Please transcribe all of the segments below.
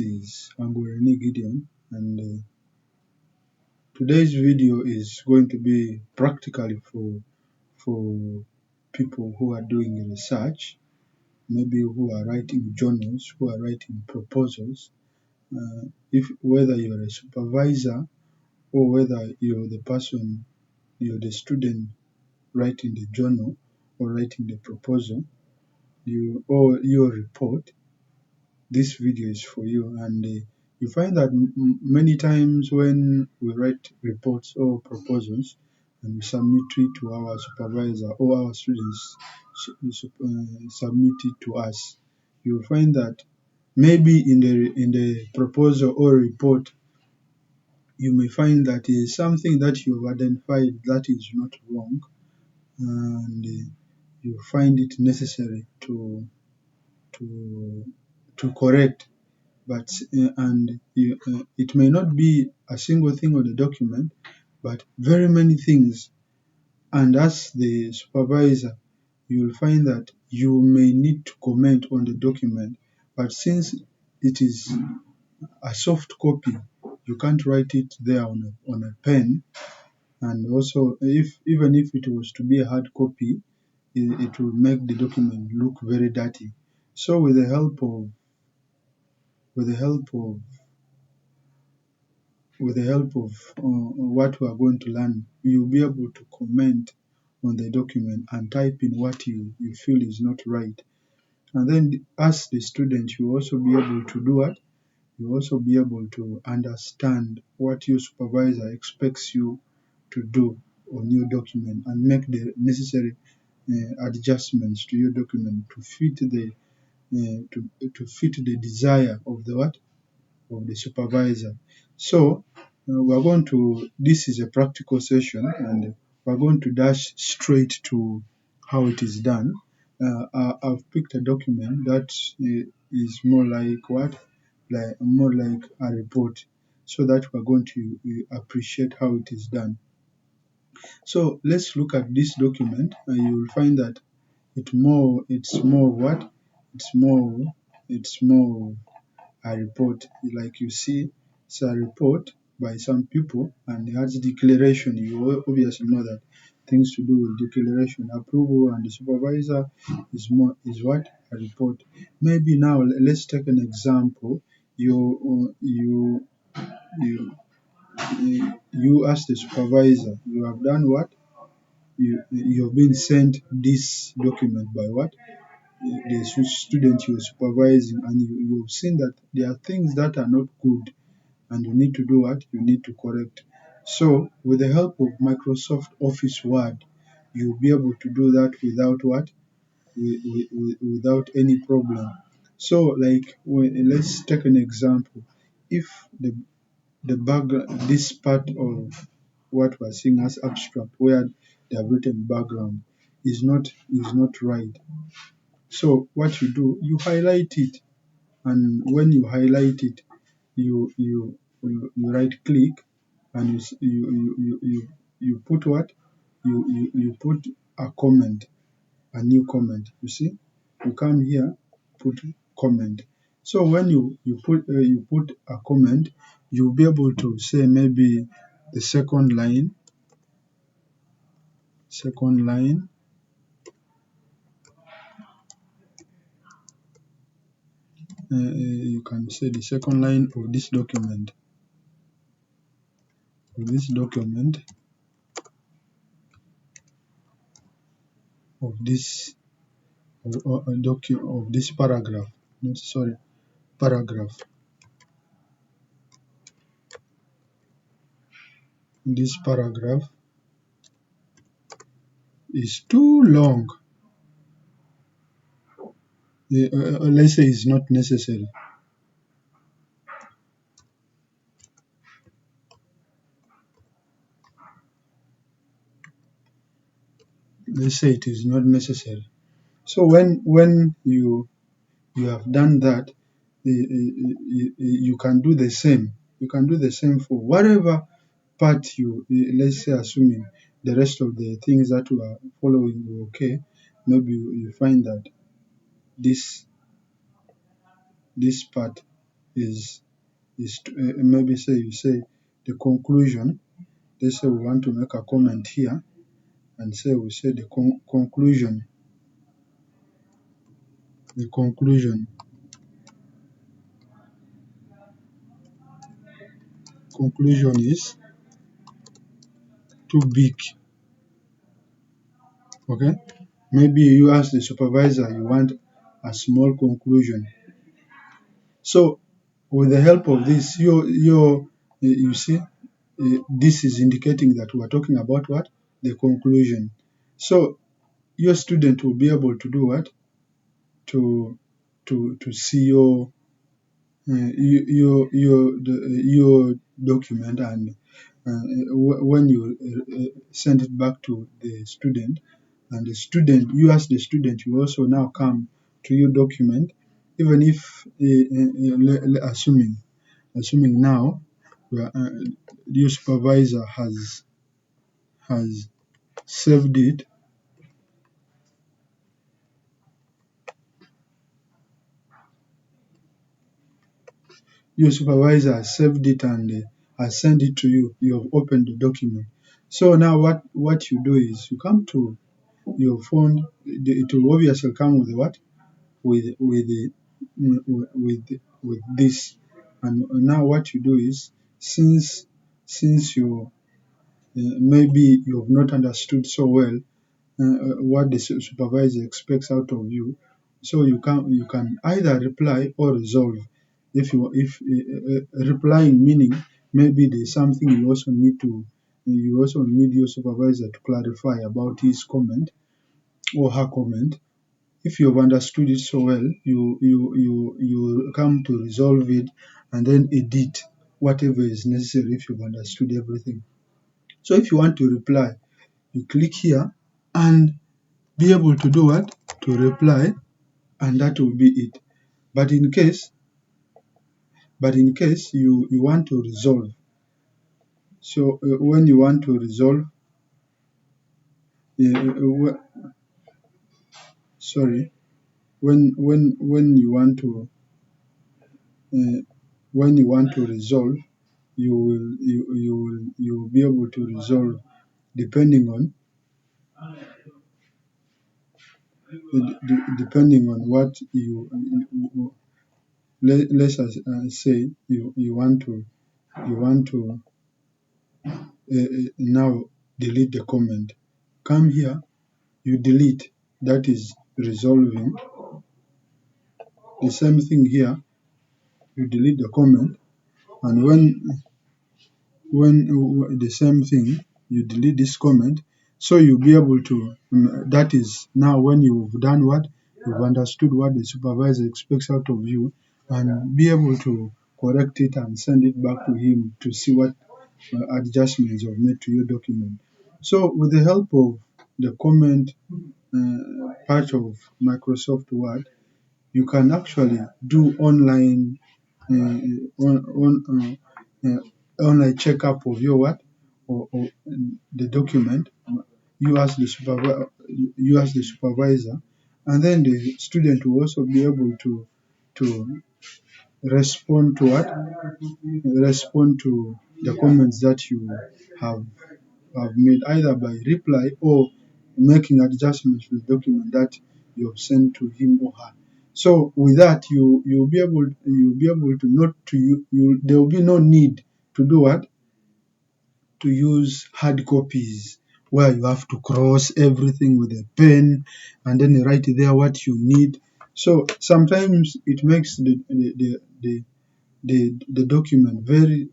is Angureni Gideon, and today's video is going to be practically for people who are doing research, maybe who are writing journals, who are writing proposals. If whether you're a supervisor or whether you're the student writing the journal or writing the proposal, or your report, this video is for you. And you find that many times when we write reports or proposals and we submit it to our supervisor or our students submit it to us, you'll find that maybe in the proposal or report you may find that is something that you've identified that is not wrong, and you find it necessary to to correct. But it may not be a single thing on the document, but very many things. And as the supervisor, you will find that you may need to comment on the document, but since it is a soft copy, you can't write it there on a pen. And also, even if it was to be a hard copy, it will make the document look very dirty. So with the help of what we are going to learn, you'll be able to comment on the document and type in what you feel is not right. And then as the student, you also be able to do what? You also be able to understand what your supervisor expects you to do on your document and make the necessary adjustments to your document to fit to fit the desire of the what? Of the supervisor. So this is a practical session, and we're going to dash straight to how it is done. I've picked a document that is more like what? More like a report, so that we're going to appreciate how it is done. So let's look at this document, and you will find that it's more what? It's more a report. Like you see, it's a report by some people, and it has declaration. You obviously know that things to do with declaration, approval, and the supervisor is what? A report. Maybe now let's take an example. You as the supervisor, you have done what? You have been sent this document by what? The student you're supervising, and you've seen that there are things that are not good, and you need to do what? You need to correct. So with the help of Microsoft Office Word, you'll be able to do that without what? Without any problem. So like let's take an example. If the background, this part of what we're seeing as abstract, where they have written background, is not right. So what you do, you highlight it, and when you highlight it, you right click, and you put what? You put a comment, a new comment. You see, you come here, put comment. So when you put a comment, you'll be able to say maybe the second line. You can say the second line of this document. Of this document, of this of this paragraph. Sorry, paragraph. This paragraph is too long. Let's say it's not necessary. Let's say it is not necessary. So when you have done that, you can do the same. You can do the same for whatever part let's say, assuming the rest of the things that you are following are okay. Maybe you find that this part is maybe say you say the conclusion. Let's say we want to make a comment here and say we say the conclusion. The conclusion is too big. Okay, maybe you ask the supervisor you want a small conclusion. So with the help of this, you see, this is indicating that we are talking about what, the conclusion. So your student will be able to do what, to to see your document, and when you send it back to the student, and the student, you as the student, you also now come to your document, even if assuming now your supervisor has saved it. Your supervisor has saved it and has sent it to you. You have opened the document. So now what you do is you come to your phone. It will obviously come with what, with the with this. And now what you do is, since you maybe you have not understood so well what the supervisor expects out of you. So you can either reply or resolve. If replying, meaning maybe there's something you also need your supervisor to clarify about his comment or her comment. If you've understood it so well, you come to resolve it and then edit whatever is necessary if you've understood everything. So if you want to reply, you click here and be able to do what? To reply, and that will be it. But in case you want to resolve, so when you want to resolve, sorry, when you want to uh, when you want to resolve, you will be able to resolve depending on depending on what let's say you want to now delete the comment. Come here, you delete, that is resolving. The same thing here, you delete the comment, and when the same thing, you delete this comment. So you'll be able to that is now when you've done what, you've understood what the supervisor expects out of you, and be able to correct it and send it back to him to see what adjustments you've made to your document. So with the help of the comment part of Microsoft Word, you can actually do online checkup of your what, or the document. You as the supervisor, and then the student will also be able to respond to what, respond to the comments that you have have made, either by reply or making adjustments to the document that you have sent to him or her. So with that, you'll be able to not to you there will be no need to do what, to use hard copies where you have to cross everything with a pen and then write there what you need. So sometimes it makes the document very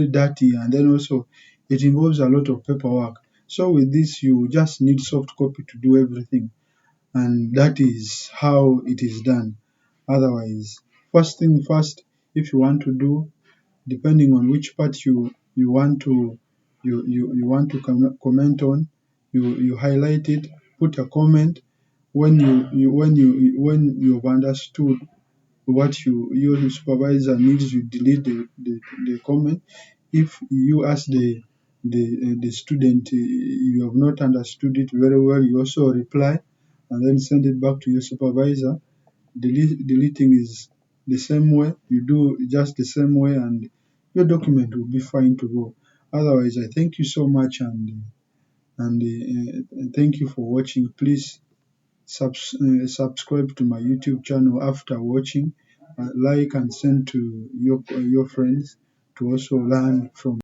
dirty, and then also it involves a lot of paperwork. So with this, you just need soft copy to do everything, and that is how it is done. Otherwise, first thing first, if you want to do, depending on which part you want to comment on, you highlight it, put a comment. When you've understood what your supervisor needs, you delete the comment. If you as the student, you have not understood it very well, you also reply and then send it back to your supervisor. Deleting the same way, you do just the same way, and your document will be fine to go. Otherwise, I thank you so much, and thank you for watching. Please subscribe to my YouTube channel after watching, like and send to your friends to also learn from